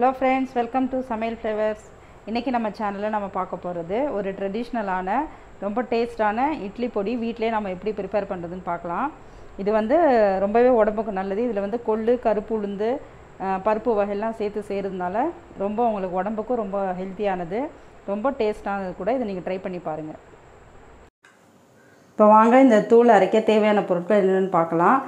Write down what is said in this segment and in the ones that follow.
Hello friends, welcome to Samail Flavors. இன்னைக்கு நம்ம சேனல்ல நம்ம பார்க்க போறது ஒரு ட்ரெடிஷனலான ரொம்ப டேஸ்டான இட்லி பொடி வீட்லயே நம்ம எப்படி prepare பண்றதுன்னு பார்க்கலாம். இது வந்து ரொம்பவே உடம்புக்கு நல்லது. இதுல வந்து கொள்ளு, கருப்பு உளுந்து, பருப்பு வகையெல்லாம் சேர்த்து செய்யிறதுனால ரொம்ப உங்களுக்கு உடம்புக்கு ரொம்ப ஹெல்தியானது. ரொம்ப டேஸ்டானது கூட. இத நீங்க ட்ரை பண்ணி பாருங்க. இப்போ வாங்க இந்த தூள் அரைக்க தேவையான பொருட்கள் என்னன்னு பார்க்கலாம்.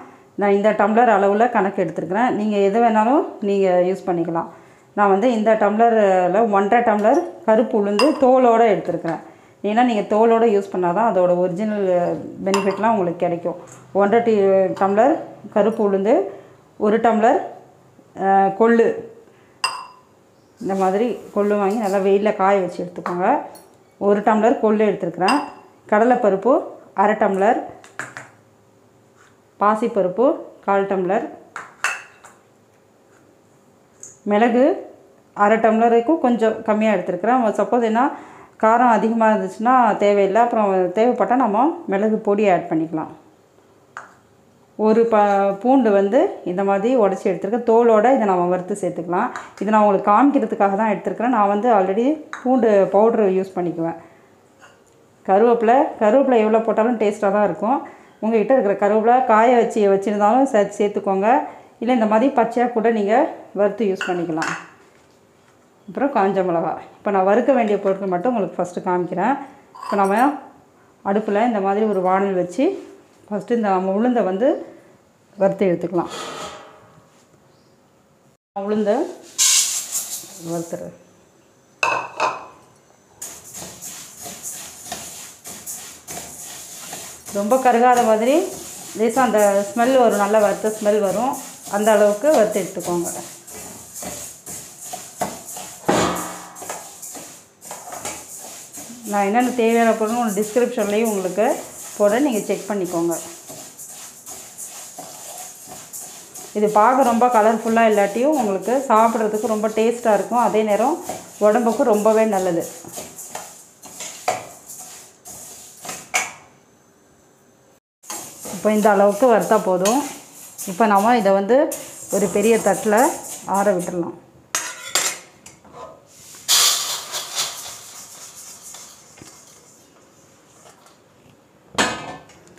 நான் இந்த டம்ளர் அளவுல கணக்கு எடுத்துக்கிறேன். நீங்க எது வேணாலும் நீங்க யூஸ் பண்ணிக்கலாம். நான் வந்து இந்த டம்ளர்ல 1.5 டம்ளர் கருப்பு உளுந்து தோலோட எடுத்துக்கிறேன். ஏன்னா நீங்க தோலோட யூஸ் பண்ணாதான் அதோட ஒரிஜினல் பெனிஃபிட்லாம் உங்களுக்கு கிடைக்கும். 1.5 டம்ளர் கருப்பு உளுந்து, 1 டம்ளர் கொள்ளு. இந்த மாதிரி கொள்ளு வாங்கி நல்லா வெயில்ல காய வச்சு எடுத்துக்கோங்க. 1 டம்ளர் கொள்ளு எடுத்துக்கிறேன். கடலை பருப்பு 1/2 டம்ளர், பாசி பருப்பு 1/4 டம்ளர், மிளகு 1/2 டம்ளருக்கு கொஞ்சம் கம்மியாக எடுத்துக்கிறேன். சப்போஸ் என்ன காரம் அதிகமாக இருந்துச்சுன்னா தேவையில்லை. அப்புறம் தேவைப்பட்டால் நம்ம மிளகு பொடி ஆட் பண்ணிக்கலாம். ஒரு பூண்டு வந்து இந்த மாதிரி உடச்சி எடுத்துருக்கேன். தோலோட இதை நம்ம வறுத்து சேர்த்துக்கலாம். இதை நான் உங்களுக்கு காமிக்கிறதுக்காக தான் எடுத்துருக்கிறேன். நான் வந்து ஆல்ரெடி பூண்டு பவுட்ரு யூஸ் பண்ணிக்குவேன். கருவேப்பிலை எவ்வளோ போட்டாலும் டேஸ்ட்டாக தான் இருக்கும். உங்கள்கிட்ட இருக்கிற கருவேப்பிலை காய வச்சுருந்தாலும் சேர்த்துக்கோங்க. இல்லை இந்த மாதிரி பச்சையாக கூட நீங்கள் வறுத்து யூஸ் பண்ணிக்கலாம். அப்புறம் காஞ்ச மிளகா. இப்போ நான் வறுக்க வேண்டிய பொருட்கள் மட்டும் உங்களுக்கு ஃபஸ்ட்டு காமிக்கிறேன். இப்போ நம்ம அடுப்பில் இந்த மாதிரி ஒரு வானல் வச்சு ஃபஸ்ட்டு இந்த நம்ம உளுந்தை வந்து வறுத்து எடுத்துக்கலாம். உளுந்தை வறுத்துறேன். ரொம்ப கருகாத மாதிரி லேசாக அந்த ஸ்மெல் வரும், நல்ல வறுத்த ஸ்மெல் வரும். அந்த அளவுக்கு வறுத்து எடுத்துக்கோங்க. நான் என்னென்ன தேவையான பொருள் உங்களுக்கு டிஸ்கிரிப்ஷன்லேயும் உங்களுக்கு போட நீங்கள் செக் பண்ணிக்கோங்க. இது பார்க்க ரொம்ப கலர்ஃபுல்லாக இல்லாட்டியும் உங்களுக்கு சாப்பிட்றதுக்கு ரொம்ப டேஸ்ட்டாக இருக்கும். அதே நேரம் உடம்புக்கு ரொம்பவே நல்லது. இப்போ இந்த அளவுக்கு வறுத்தா போதும். இப்போ நம்ம இதை வந்து ஒரு பெரிய தட்டில் ஆற விட்டுடலாம்.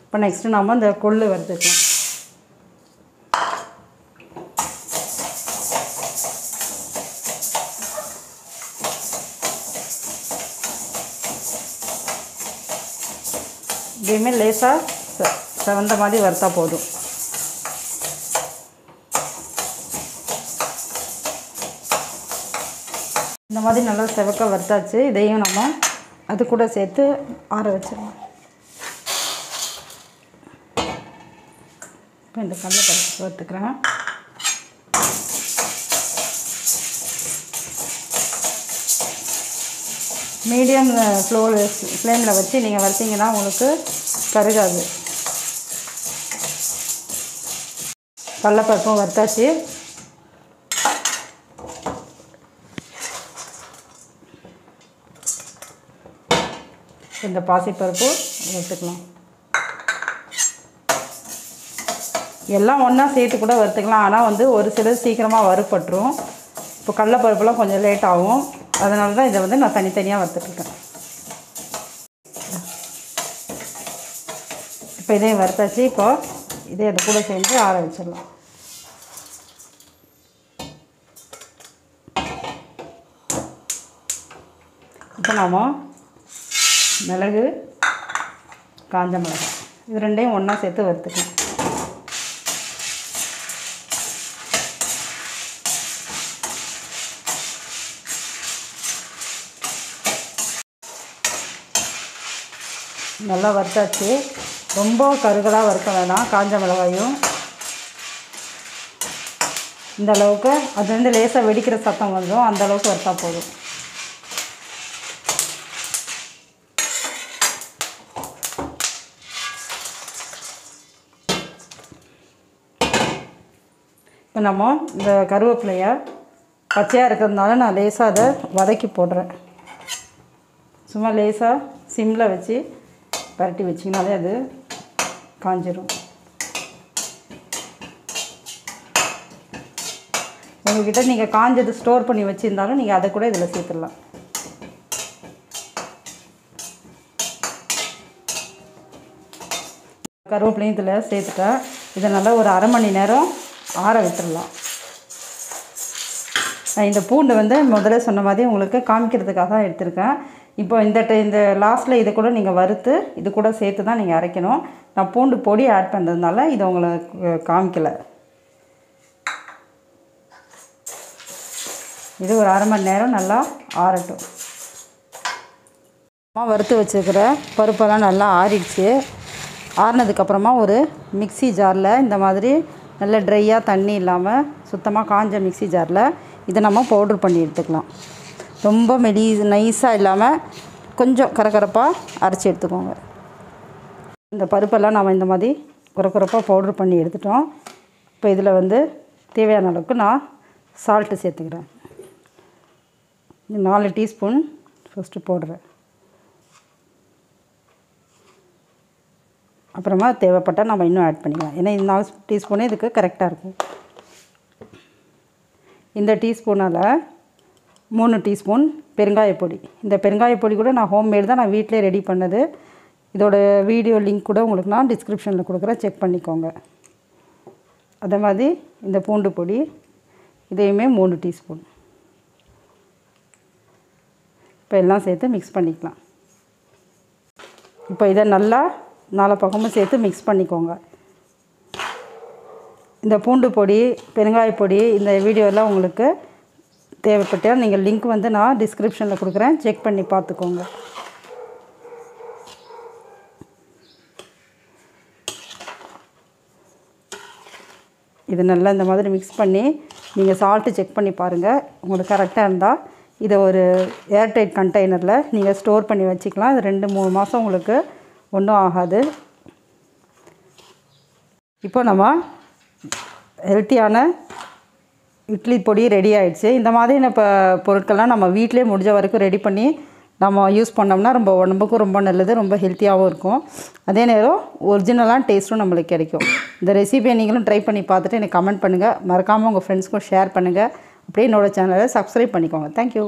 இப்போ நெக்ஸ்ட்டு நம்ம இந்த கொள்ளு வறுத்துக்கலாம். இதுவுமே லேசாக செவந்த மாதிரி வறுத்தா போதும். இந்த மாதிரி நல்லா செவக்க வறுத்தாச்சு. இதையும் நம்ம அது கூட சேர்த்து ஆற வச்சிடலாம். இப்போ இந்த கடலைப்பருப்பு வறுத்துக்கிறேன். மீடியம் ஃப்ளேமில் வச்சு நீங்கள் வறுத்தீங்கன்னா உங்களுக்கு கருகாது. கடலைப்பருப்பும் வறுத்தாச்சு. இந்த பாசிப்பருப்பு வறுத்துக்கலாம். எல்லாம் ஒன்றா சேர்த்து கூட வறுத்துக்கலாம். ஆனால் வந்து ஒரு சிலர் சீக்கிரமாக வறுப்பட்டுரும். இப்போ கடலைப்பருப்புலாம் கொஞ்சம் லேட் ஆகும். அதனால தான் இதை வந்து நான் தனித்தனியாக வறுத்துட்ருக்கேன். இப்போ இதையும் வறுத்தாச்சு. இப்போ இதே அது கூட சேர்ந்து ஆற வச்சிடலாம். இப்போ நாம் மிளகு, காஞ்ச மிளகாய் இது ரெண்டையும் ஒன்றா சேர்த்து வறுத்துக்கலாம். நல்லா வறுத்தாச்சு. ரொம்ப கருகலாக வறுக்க வேணாம். காஞ்ச மிளகாயும் இந்த அளவுக்கு அது வந்து லேசாக வெடிக்கிற சத்தம் வந்துடும். அந்த அளவுக்கு வறுத்தா போதும். இப்போ நம்ம இந்த கருவேப்பிலையை பச்சையாக இருக்கிறதுனால நான் லேசாக அதை வதக்கி போடுறேன். சும்மா லேசாக சிம்மில் வச்சு பரட்டி வச்சிங்கனாலே அது காஞ்சிடும். உங்கள்கிட்ட நீங்கள் காஞ்சது ஸ்டோர் பண்ணி வச்சுருந்தாலும் நீங்கள் அதை கூட இதில் சேர்த்துடலாம். கருவேப்பிலையும் இதில் சேர்த்துட்டேன். இதை நல்லா ஒரு அரை மணி நேரம் ஆற விட்டுடலாம். நான் இந்த பூண்டு வந்து முதல்ல சொன்ன மாதிரி உங்களுக்கு காமிக்கிறதுக்காக தான் எடுத்திருக்கேன். இப்போ இந்த லாஸ்ட்டில் இதை கூட நீங்கள் வறுத்து இது கூட சேர்த்து தான் நீங்கள் அரைக்கணும். நான் பூண்டு பொடி ஆட் பண்ணுறதுனால இதை உங்களுக்கு காமிக்கலை. இது ஒரு அரை மணி நேரம் நல்லா ஆறட்டும். வறுத்து வச்சுருக்கிற பருப்பெல்லாம் நல்லா ஆறிடுச்சு. ஆறினதுக்கப்புறமா ஒரு மிக்ஸி ஜாரில் இந்த மாதிரி நல்ல ட்ரையாக தண்ணி இல்லாமல் சுத்தமாக காஞ்ச மிக்ஸி ஜாரில் இதை நம்ம பவுட்ரு பண்ணி எடுத்துக்கலாம். ரொம்ப நைஸாக இல்லாமல் கொஞ்சம் கரகரப்பாக அரைச்சி எடுத்துக்கோங்க. இந்த பருப்பெல்லாம் நம்ம இந்த மாதிரி குறப்பாக பவுட்ரு பண்ணி எடுத்துட்டோம். இப்போ இதில் வந்து தேவையான அளவுக்கு நான் சால்ட்டு சேர்த்துக்கிறேன். 4 டீஸ்பூன் ஃபஸ்ட்டு போடுறேன். அப்புறமா தேவைப்பட்டால் நம்ம இன்னும் ஆட் பண்ணிக்கலாம். ஏன்னா இந்த 4 டீஸ்பூனே இதுக்கு கரெக்டாக இருக்கும். இந்த டீஸ்பூனால் 3 டீஸ்பூன் பெருங்காயப்பொடி. இந்த பெருங்காயப்பொடி கூட நான் ஹோம்மேட் தான், நான் வீட்டிலே ரெடி பண்ணது. இதோட வீடியோ லிங்க் கூட உங்களுக்கு நான் டிஸ்கிரிப்ஷனில் கொடுக்குறேன், செக் பண்ணிக்கோங்க. அதே மாதிரி இந்த பூண்டு பொடி இதையுமே 3 டீஸ்பூன். இப்போ எல்லாம் சேர்த்து மிக்ஸ் பண்ணிக்கலாம். இப்போ இதை நல்லா 4 பக்கமும் சேர்த்து மிக்ஸ் பண்ணிக்கோங்க. இந்த பூண்டு பொடி பெருங்காயப்பொடி இந்த வீடியோலாம் உங்களுக்கு தேவைப்பட்டால் நீங்கள் லிங்க் வந்து நான் டிஸ்கிரிப்ஷனில் கொடுக்குறேன், செக் பண்ணி பார்த்துக்கோங்க. இது நல்லா இந்த மாதிரி மிக்ஸ் பண்ணி நீங்கள் சால்ட்டு செக் பண்ணி பாருங்கள். உங்களுக்கு கரெக்டாக இருந்தால் இதை ஒரு ஏர்டைட் கண்டெய்னரில் நீங்கள் ஸ்டோர் பண்ணி வச்சுக்கலாம். இது 2-3 மாதம் உங்களுக்கு ஒன்றும் ஆகாது. இப்போ நம்ம ஹெல்த்தியான இட்லி பொடி ரெடி ஆகிடுச்சு. இந்த மாதிரி இப்போ பொருட்கள்லாம் நம்ம வீட்டிலே முடிஞ்ச வரைக்கும் ரெடி பண்ணி நம்ம யூஸ் பண்ணோம்னா ரொம்ப உடம்புக்கும் ரொம்ப நல்லது, ரொம்ப ஹெல்த்தியாகவும் இருக்கும். அதே நேரம் ஒரிஜினலான டேஸ்ட்டும் நம்மளுக்கு கிடைக்கும். இந்த ரெசிபியை நீங்களும் ட்ரை பண்ணி பார்த்துட்டு எனக்கு கமெண்ட் பண்ணுங்கள். மறக்காமல் உங்கள் ஃப்ரெண்ட்ஸ்க்கும் ஷேர் பண்ணுங்கள். அப்படியே என்னோடய சேனலை சப்ஸ்கிரைப் பண்ணிக்கோங்க. தேங்க்யூ.